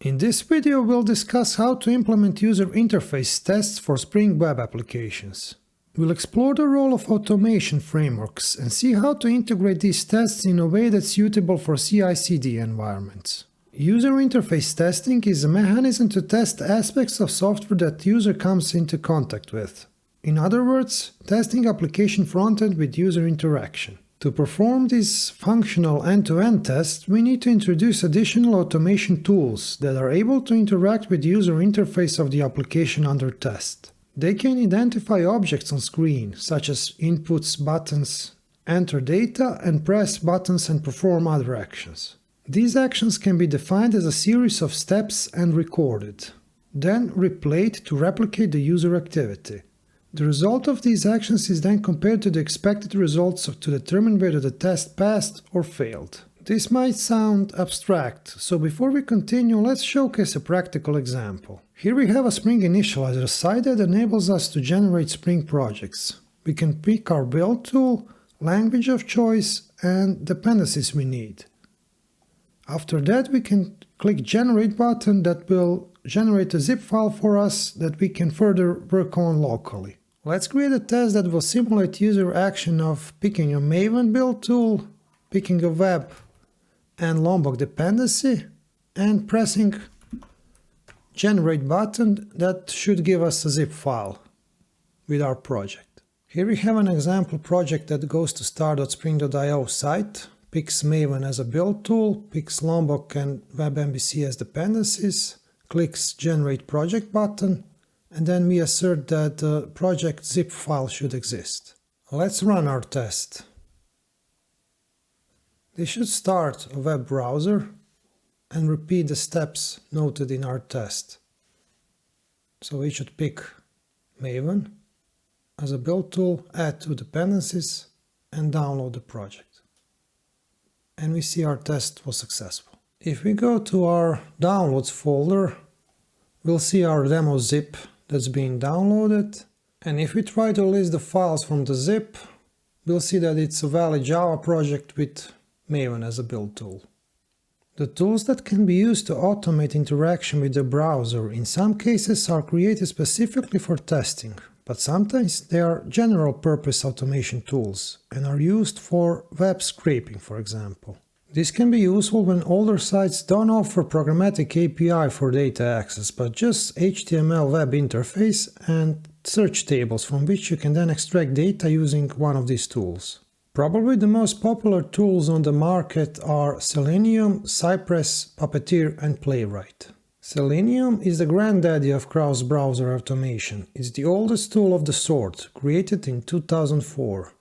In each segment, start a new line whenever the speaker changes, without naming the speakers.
In this video we'll discuss how to implement user interface tests for Spring Web applications. We'll explore the role of automation frameworks and see how to integrate these tests in a way that's suitable for CI/CD environments. User interface testing is a mechanism to test aspects of software that user comes into contact with. In other words, testing application frontend with user interaction. To perform this functional end-to-end test, we need to introduce additional automation tools that are able to interact with the user interface of the application under test. They can identify objects on screen, such as inputs, buttons, enter data, and press buttons and perform other actions. These actions can be defined as a series of steps and recorded, then replayed to replicate the user activity. The result of these actions is then compared to the expected results to determine whether the test passed or failed. This might sound abstract, so before we continue, let's showcase a practical example. Here we have a Spring Initializr site that enables us to generate Spring projects. We can pick our build tool, language of choice, and dependencies we need. After that, we can click Generate button that will generate a zip file for us that we can further work on locally. Let's create a test that will simulate user action of picking a Maven build tool, picking a web and Lombok dependency, and pressing Generate button that should give us a zip file with our project. Here we have an example project that goes to start.spring.io site, picks Maven as a build tool, picks Lombok and WebMVC as dependencies, clicks Generate project button, and then we assert that the project zip file should exist. Let's run our test. This should start a web browser and repeat the steps noted in our test. So we should pick Maven as a build tool, add two dependencies, and download the project. And we see our test was successful. If we go to our downloads folder, we'll see our demo zip that's being downloaded, and if we try to list the files from the zip, we'll see that it's a valid Java project with Maven as a build tool. The tools that can be used to automate interaction with the browser in some cases are created specifically for testing, but sometimes they are general-purpose automation tools and are used for web scraping, for example. This can be useful when older sites don't offer programmatic API for data access, but just HTML web interface and search tables from which you can then extract data using one of these tools. Probably the most popular tools on the market are Selenium, Cypress, Puppeteer, and Playwright. Selenium is the granddaddy of cross-browser automation. It's the oldest tool of the sort, created in 2004.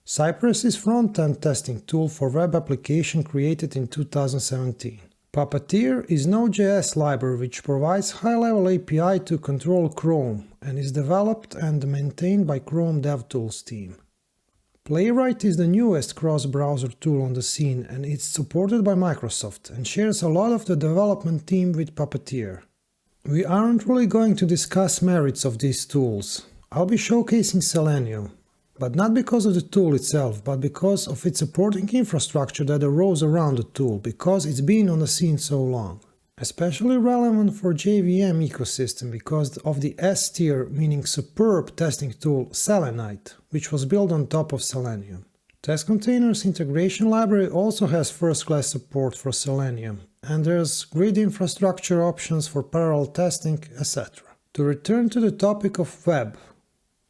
Cypress is front-end testing tool for web application created in 2017. Puppeteer is Node.js library which provides high-level API to control Chrome and is developed and maintained by Chrome DevTools team. Playwright is the newest cross-browser tool on the scene and it's supported by Microsoft and shares a lot of the development team with Puppeteer. We aren't really going to discuss merits of these tools. I'll be showcasing Selenium. But not because of the tool itself, but because of its supporting infrastructure that arose around the tool, because it's been on the scene so long. Especially relevant for JVM ecosystem because of the S-tier, meaning superb testing tool Selenide, which was built on top of Selenium. Testcontainers integration library also has first-class support for Selenium, and there's great infrastructure options for parallel testing, etc. To return to the topic of web,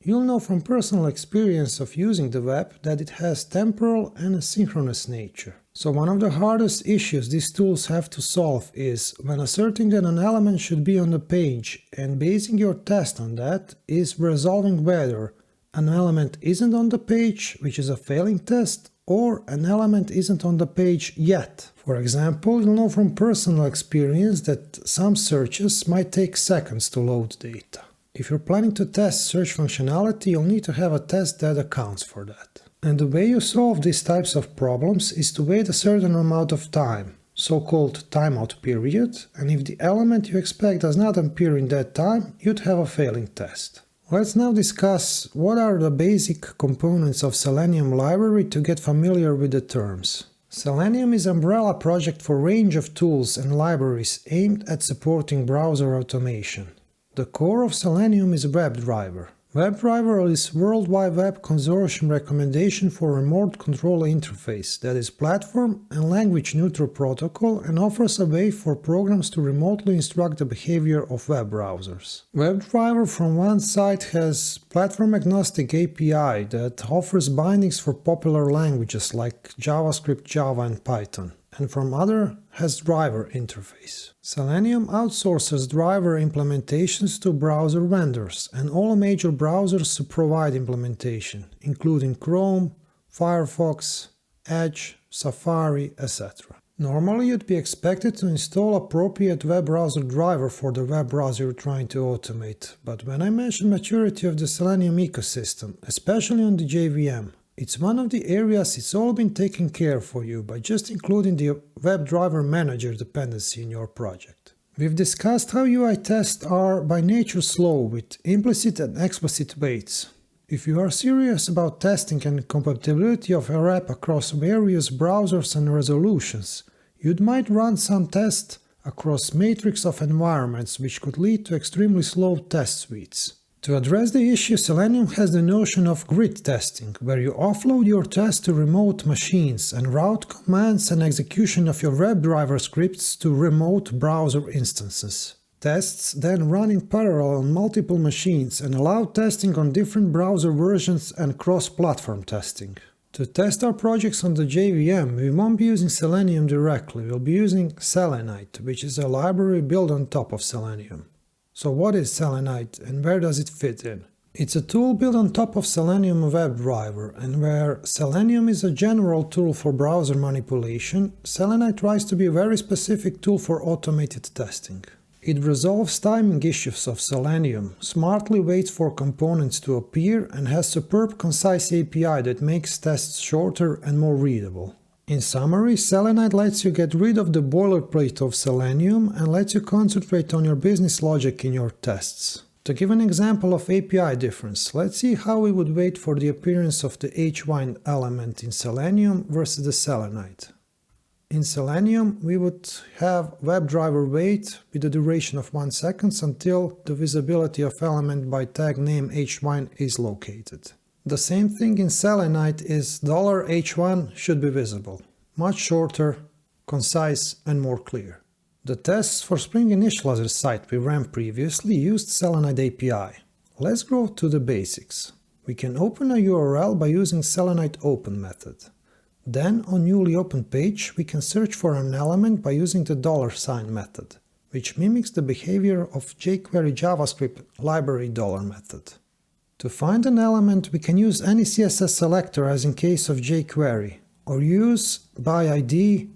you'll know from personal experience of using the web that it has temporal and asynchronous nature. So one of the hardest issues these tools have to solve is when asserting that an element should be on the page and basing your test on that is resolving whether an element isn't on the page, which is a failing test, or an element isn't on the page yet. For example, you'll know from personal experience that some searches might take seconds to load data. If you're planning to test search functionality, you'll need to have a test that accounts for that. And the way you solve these types of problems is to wait a certain amount of time, so-called timeout period, and if the element you expect does not appear in that time, you'd have a failing test. Let's now discuss what are the basic components of Selenium library to get familiar with the terms. Selenium is an umbrella project for a range of tools and libraries aimed at supporting browser automation. The core of Selenium is Webdriver. Webdriver is World Wide Web Consortium recommendation for remote control interface that is platform and language neutral protocol and offers a way for programs to remotely instruct the behavior of web browsers. Webdriver from one side has platform agnostic API that offers bindings for popular languages like JavaScript, Java and Python, and from other has driver interface. Selenium outsources driver implementations to browser vendors and all major browsers to provide implementation, including Chrome, Firefox, Edge, Safari, etc. Normally you'd be expected to install appropriate web browser driver for the web browser you're trying to automate, but when I mention maturity of the Selenium ecosystem, especially on the JVM, it's one of the areas it's all been taken care for you by just including the WebDriver Manager dependency in your project. We've discussed how UI tests are by nature slow with implicit and explicit waits. If you are serious about testing and compatibility of your app across various browsers and resolutions, you might run some tests across matrix of environments which could lead to extremely slow test suites. To address the issue, Selenium has the notion of grid testing, where you offload your test to remote machines and route commands and execution of your WebDriver scripts to remote browser instances. Tests then run in parallel on multiple machines and allow testing on different browser versions and cross-platform testing. To test our projects on the JVM, we won't be using Selenium directly, we'll be using Selenide, which is a library built on top of Selenium. So what is Selenide and where does it fit in? It's a tool built on top of Selenium WebDriver, and where Selenium is a general tool for browser manipulation, Selenide tries to be a very specific tool for automated testing. It resolves timing issues of Selenium, smartly waits for components to appear, and has superb concise API that makes tests shorter and more readable. In summary, Selenide lets you get rid of the boilerplate of Selenium and lets you concentrate on your business logic in your tests. To give an example of API difference, let's see how we would wait for the appearance of the hwind element in Selenium versus the Selenide. In Selenium, we would have WebDriver wait with a duration of 1 second until the visibility of element by tag name hwind is located. The same thing in Selenide is $h1 should be visible, much shorter, concise and more clear. The tests for Spring Initializr site we ran previously used Selenide API. Let's go to the basics. We can open a URL by using Selenide open method. Then on newly opened page we can search for an element by using the $sign method, which mimics the behavior of jQuery JavaScript library $method. To find an element, we can use any CSS selector as in case of jQuery, or use by ID,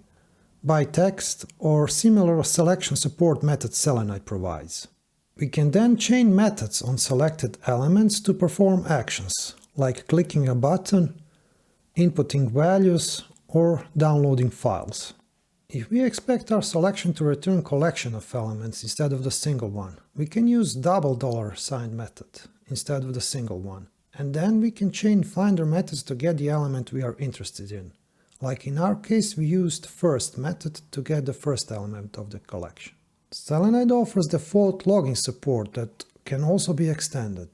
by text, or similar selection support method Selenide provides. We can then chain methods on selected elements to perform actions, like clicking a button, inputting values, or downloading files. If we expect our selection to return collection of elements instead of the single one, we can use $sign method instead of the single one, and then we can chain finder methods to get the element we are interested in. Like in our case, we used first method to get the first element of the collection. Selenide offers default logging support that can also be extended.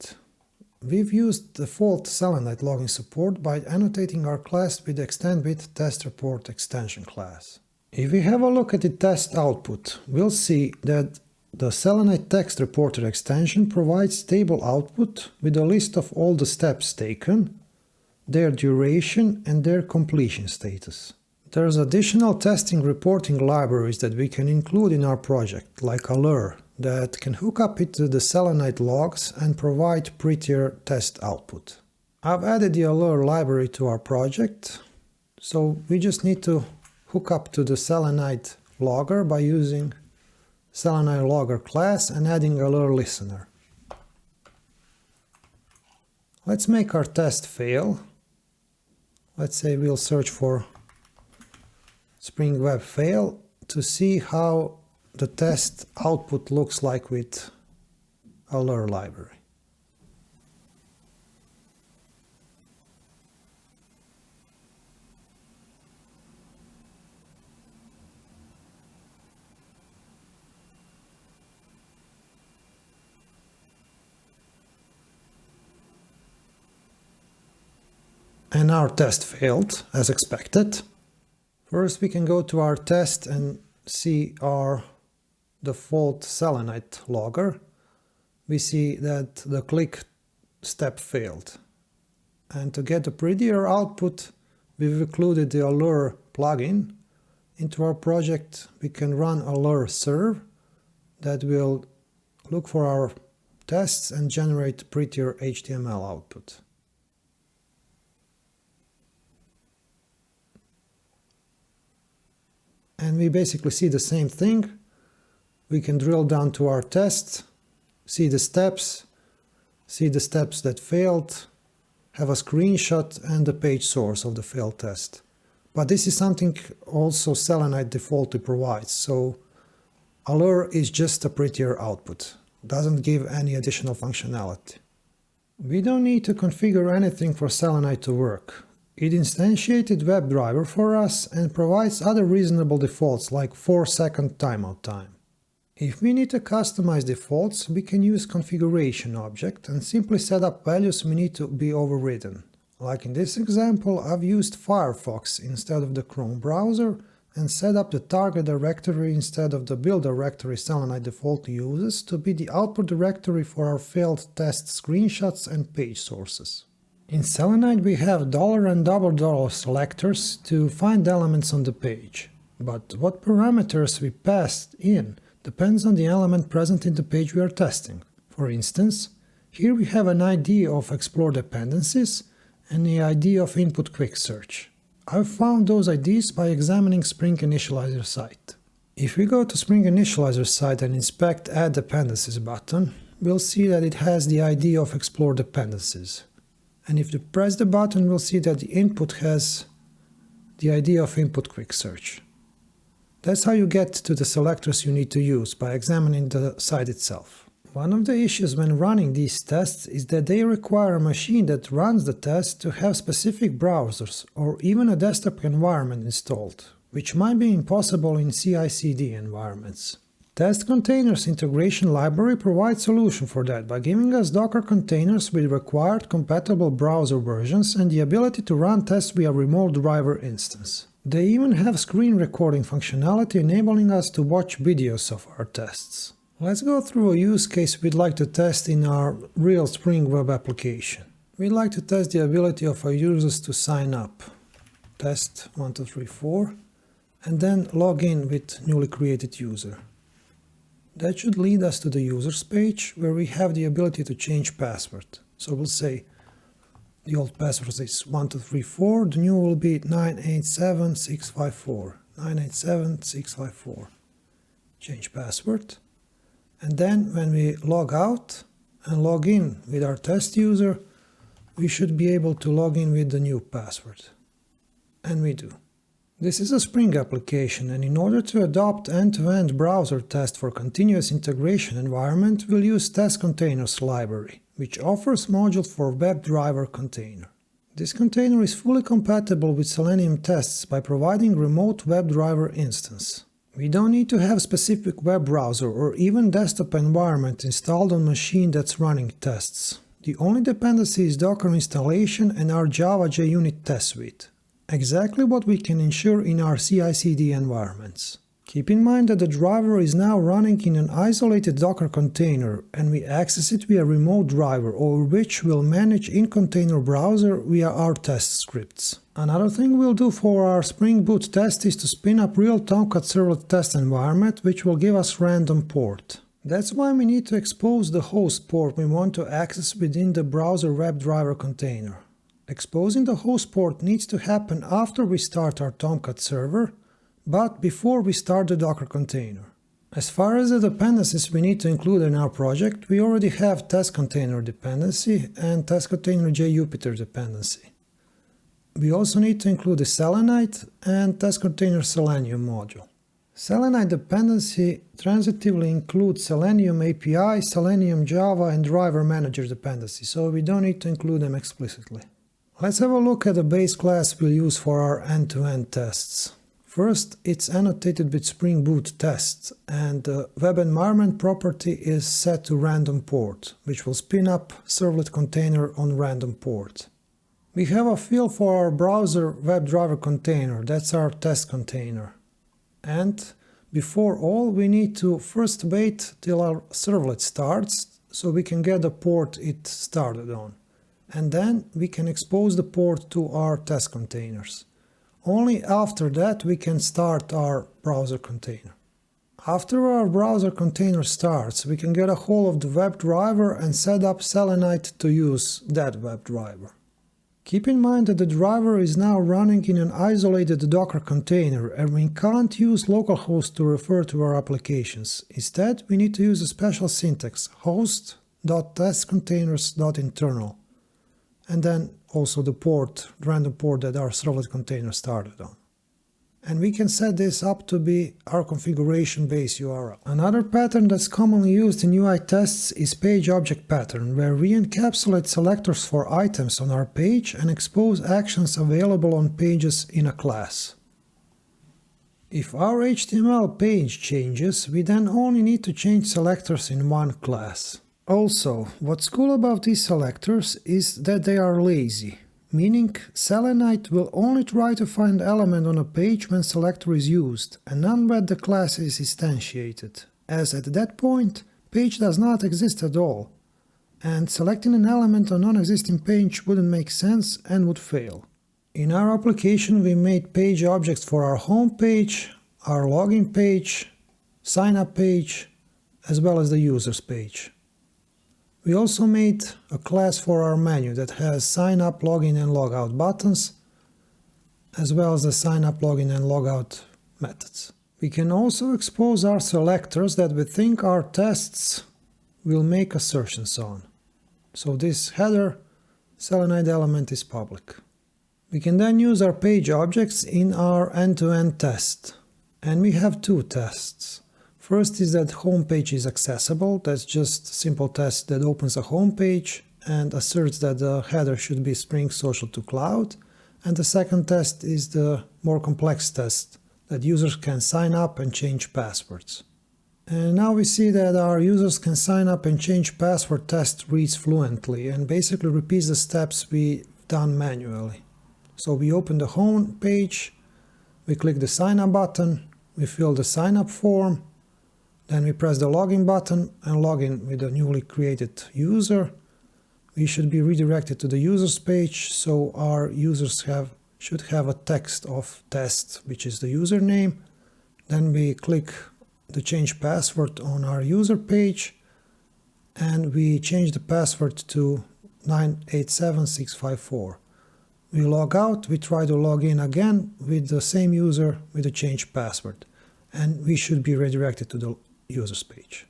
We've used default Selenide logging support by annotating our class with extend-with test report extension class. If we have a look at the test output, we'll see that the Selenide text reporter extension provides table output with a list of all the steps taken, their duration and their completion status. There's additional testing reporting libraries that we can include in our project, like Allure, that can hook up it to the Selenide logs and provide prettier test output. I've added the Allure library to our project, so we just need to hook up to the Selenide logger by using Selenide logger class and adding Allure listener. Let's make our test fail. Let's say we'll search for Spring Web fail to see how the test output looks like with Allure library. and our test failed, as expected. First we can go to our test and see our default Selenide logger. We see that the click step failed. And to get a prettier output, we've included the Allure plugin. Into our project we can run Allure serve that will look for our tests and generate prettier HTML output. And we basically see the same thing. We can drill down to our tests, see the steps that failed, have a screenshot and the page source of the failed test. But this is something also Selenide defaultly provides, so Allure is just a prettier output, doesn't give any additional functionality. We don't need to configure anything for Selenide to work. It instantiated WebDriver for us and provides other reasonable defaults like 4-second timeout time. If we need to customize defaults, we can use configuration object and simply set up values we need to be overridden. Like in this example, I've used Firefox instead of the Chrome browser and set up the target directory instead of the build directory Selenide defaultly uses to be the output directory for our failed test screenshots and page sources. In Selenide we have $$ and $$ selectors to find elements on the page, but what parameters we passed in depends on the element present in the page we are testing. For instance, here we have an ID of explore dependencies and the ID of input quick search. I've found those IDs by examining Spring Initializr site. If we go to Spring Initializr site and inspect Add Dependencies button, we'll see that it has the ID of explore dependencies. And if we press the button, we'll see that the input has the ID of input quick search. That's how you get to the selectors you need to use, by examining the site itself. One of the issues when running these tests is that they require a machine that runs the test to have specific browsers or even a desktop environment installed, which might be impossible in CI/CD environments. Testcontainers integration library provides solution for that by giving us Docker containers with required compatible browser versions and the ability to run tests via remote driver instance. They even have screen recording functionality enabling us to watch videos of our tests. Let's go through a use case we'd like to test in our real Spring Web application. We'd like to test the ability of our users to sign up. Test 1, 2, 3, 4, and then log in with newly created user. That should lead us to the users page where we have the ability to change password. So we'll say the old password is 1234, the new will be 987654. 987654. Change password. And then when we log out and log in with our test user, we should be able to log in with the new password. And we do. This is a Spring application, and in order to adopt end-to-end browser test for continuous integration environment, we'll use Testcontainers library, which offers module for WebDriver container. This container is fully compatible with Selenium tests by providing remote WebDriver instance. We don't need to have specific web browser or even desktop environment installed on machine that's running tests. The only dependency is Docker installation and our Java JUnit test suite. Exactly what we can ensure in our CI/CD environments. Keep in mind that the driver is now running in an isolated Docker container and we access it via remote driver, over which we'll manage in-container browser via our test scripts. Another thing we'll do for our Spring Boot test is to spin up real Tomcat servlet test environment, which will give us random port. That's why we need to expose the host port we want to access within the browser WebDriver container. Exposing the host port needs to happen after we start our Tomcat server, but before we start the Docker container. As far as the dependencies we need to include in our project, we already have Testcontainer dependency and Testcontainer JUpiter dependency. We also need to include the Selenide and Testcontainer Selenium module. Selenide dependency transitively includes Selenium API, Selenium Java and Driver Manager dependency, so we don't need to include them explicitly. Let's have a look at the base class we'll use for our end-to-end tests. First, it's annotated with Spring Boot tests, and the web environment property is set to random port, which will spin up servlet container on random port. We have a field for our browser WebDriver container, that's our test container. And before all, we need to first wait till our servlet starts so we can get the port it started on. And then we can expose the port to our test containers. Only after that we can start our browser container. After our browser container starts, we can get a hold of the WebDriver and set up Selenide to use that WebDriver. Keep in mind that the driver is now running in an isolated Docker container and we can't use localhost to refer to our applications. Instead, we need to use a special syntax, host.testcontainers.internal, and then also the port, the random port that our servlet container started on. And we can set this up to be our configuration base URL. Another pattern that's commonly used in UI tests is page object pattern, where we encapsulate selectors for items on our page and expose actions available on pages in a class. If our HTML page changes, we then only need to change selectors in one class. Also, what's cool about these selectors is that they are lazy. Meaning Selenide will only try to find element on a page when selector is used, and not when the class is instantiated, as at that point page does not exist at all, and selecting an element on non-existing page wouldn't make sense and would fail. In our application we made page objects for our home page, our login page, sign up page, as well as the users page. We also made a class for our menu that has sign up, login and logout buttons, as well as the sign up, login and logout methods. We can also expose our selectors that we think our tests will make assertions on. So this header Selenide element is public. We can then use our page objects in our end-to-end test. And we have two tests. First is that home page is accessible. That's just a simple test that opens a home page and asserts that the header should be Spring Social to Cloud. And the second test is the more complex test that users can sign up and change passwords. And now we see that our users can sign up and change password test reads fluently and basically repeats the steps we've done manually. So we open the home page, we click the sign up button, we fill the sign up form, then we press the login button and log in with a newly created user. We should be redirected to the users page, so our users should have a text of test, which is the username. Then we click the change password on our user page and we change the password to 987654. We log out, we try to log in again with the same user with the changed password, and we should be redirected to the users page.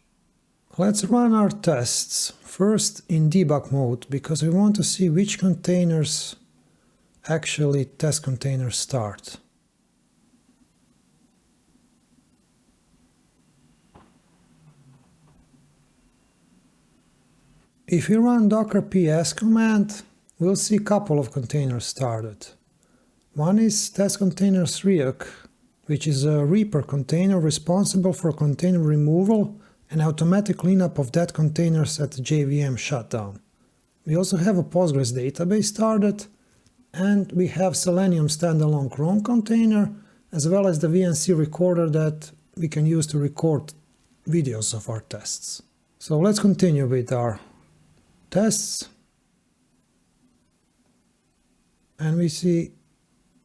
Let's run our tests first in debug mode because we want to see which containers actually test containers start. If we run docker ps command, we'll see a couple of containers started. One is Testcontainers React, which is a repo container responsible for container removal and automatic cleanup of dead containers at the JVM shutdown. We also have a Postgres database started, and we have Selenium standalone Chrome container, as well as the VNC recorder that we can use to record videos of our tests. So let's continue with our tests, and we see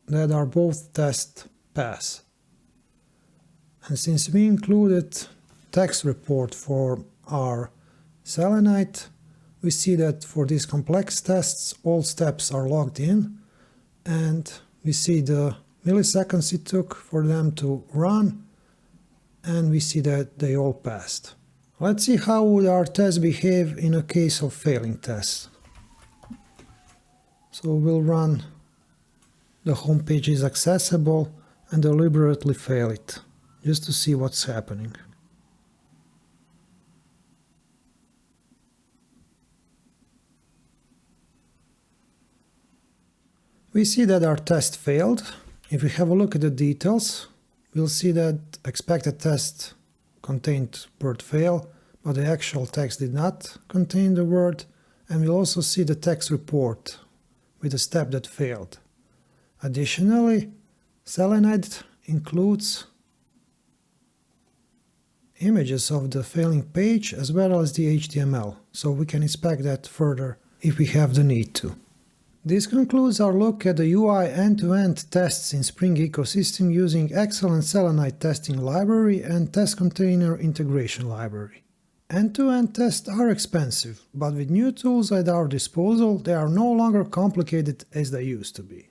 that our both tests pass. And since we included text report for our Selenide, we see that for these complex tests all steps are logged in, and we see the milliseconds it took for them to run, and we see that they all passed. Let's see how would our test behave in a case of failing tests. So we'll run the home page is accessible and deliberately fail it, just to see what's happening. We see that our test failed. If we have a look at the details, we'll see that expected test contained word fail, but the actual text did not contain the word, and we'll also see the text report, with a step that failed. Additionally, Selenide includes images of the failing page as well as the HTML, so we can inspect that further if we have the need to. This concludes our look at the UI end-to-end tests in Spring ecosystem using excellent Selenide testing library and test container integration library. End-to-end tests are expensive, but with new tools at our disposal, they are no longer complicated as they used to be.